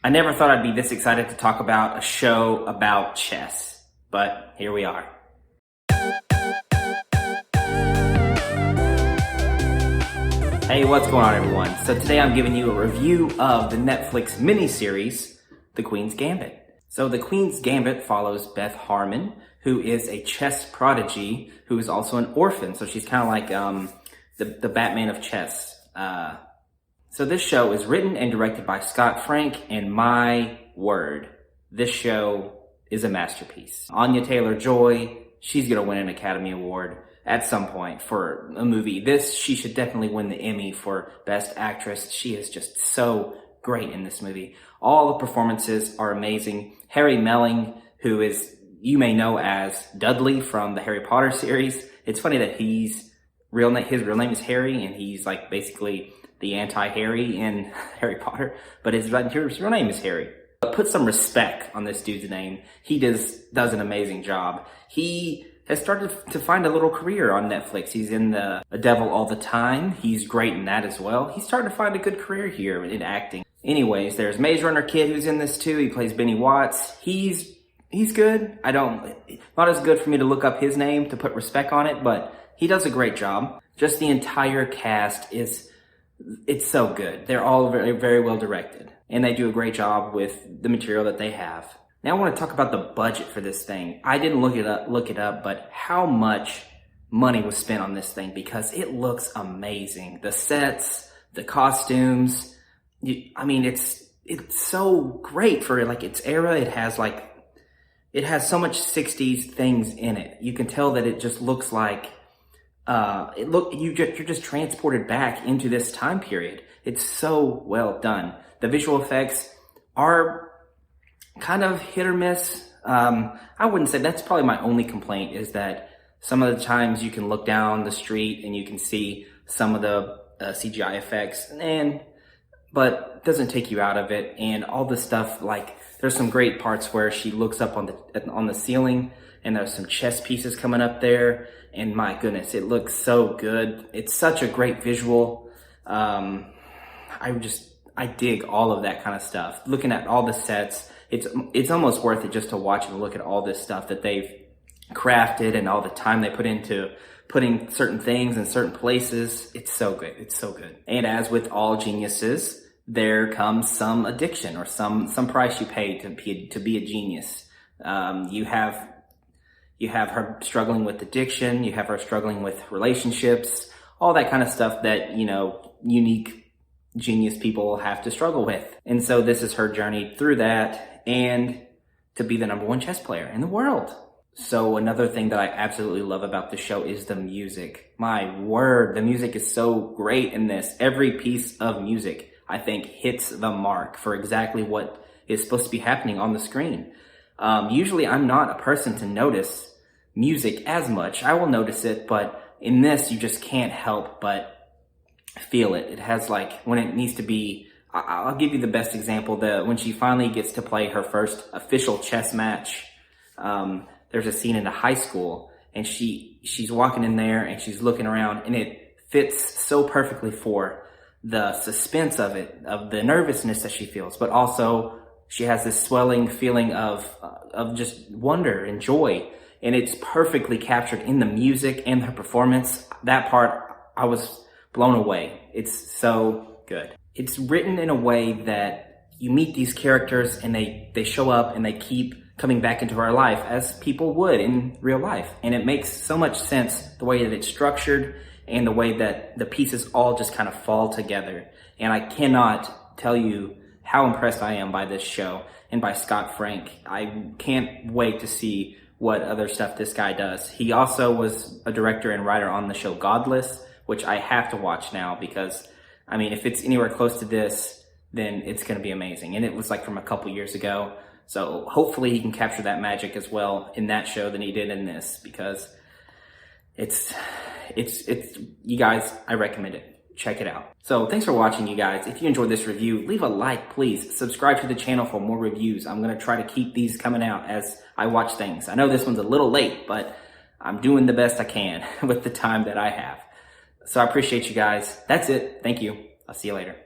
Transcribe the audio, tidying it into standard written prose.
I never thought I'd be this excited to talk about a show about chess, but here we are. Hey, what's going on, everyone? So today I'm giving you a review of the Netflix miniseries, The Queen's Gambit. So The Queen's Gambit follows Beth Harmon, who is a chess prodigy, who is also an orphan. So she's kind of like the Batman of chess. So this show is written and directed by Scott Frank, and my word, this show is a masterpiece. Anya Taylor-Joy, she's gonna win an Academy Award at some point for a movie. She should definitely win the Emmy for Best Actress. She is just so great in this movie. All the performances are amazing. Harry Melling, who is, you may know as Dudley from the Harry Potter series. It's funny that his real name is Harry, and he's like basically the anti-Harry in Harry Potter, but his real name is Harry. But put some respect on this dude's name. He does an amazing job. He has started to find a little career on Netflix. He's in The Devil All the Time. He's great in that as well. He's starting to find a good career here in acting. Anyways, there's Maze Runner Kid who's in this too. He plays Benny Watts. He's good. Not as good for me to look up his name to put respect on it, but he does a great job. Just the entire cast it's so good. They're all very, very well directed, and they do a great job with the material that they have. Now I want to talk about the budget for this thing. I didn't look it up, but how much money was spent on this thing, because it looks amazing. The sets, the costumes, it's so great for like its era. It has so much 60s things in it. You can tell that it just looks like you're just transported back into this time period. It's so well done. The visual effects are kind of hit or miss. I wouldn't say, that's probably my only complaint, is that some of the times you can look down the street and you can see some of the CGI effects, but it doesn't take you out of it. And all the stuff, like there's some great parts where she looks up on the ceiling, and there's some chess pieces coming up there, and my goodness, it looks so good. It's such a great visual. I dig all of that kind of stuff. Looking at all the sets, it's almost worth it just to watch and look at all this stuff that they've crafted and all the time they put into putting certain things in certain places. It's so good. It's so good. And as with all geniuses, there comes some addiction or some price you pay to be a genius. You have her struggling with addiction. You have her struggling with relationships, all that kind of stuff that, unique genius people have to struggle with. And so this is her journey through that, and to be the #1 chess player in the world. So another thing that I absolutely love about the show is the music. My word, the music is so great in this. Every piece of music, I think, hits the mark for exactly what is supposed to be happening on the screen. Usually I'm not a person to notice music as much. I will notice it, but in this you just can't help but feel it. It has, like, when it needs to be, I'll give you the best example. When she finally gets to play her first official chess match, there's a scene in the high school, and she's walking in there and she's looking around, and it fits so perfectly for the suspense of it, of the nervousness that she feels, but also she has this swelling feeling of just wonder and joy. And it's perfectly captured in the music and her performance. That part, I was blown away. It's so good. It's written in a way that you meet these characters and they show up and they keep coming back into our life as people would in real life. And it makes so much sense, the way that it's structured and the way that the pieces all just kind of fall together. And I cannot tell you how impressed I am by this show and by Scott Frank. I can't wait to see what other stuff this guy does. He also was a director and writer on the show Godless, which I have to watch now, because if it's anywhere close to this, then it's going to be amazing. And it was like from a couple years ago. So hopefully he can capture that magic as well in that show than he did in this, because it's you guys, I recommend it. Check it out. So thanks for watching, you guys. If you enjoyed this review, leave a like, please. Subscribe to the channel for more reviews. I'm going to try to keep these coming out as I watch things. I know this one's a little late, but I'm doing the best I can with the time that I have. So I appreciate you guys. That's it. Thank you. I'll see you later.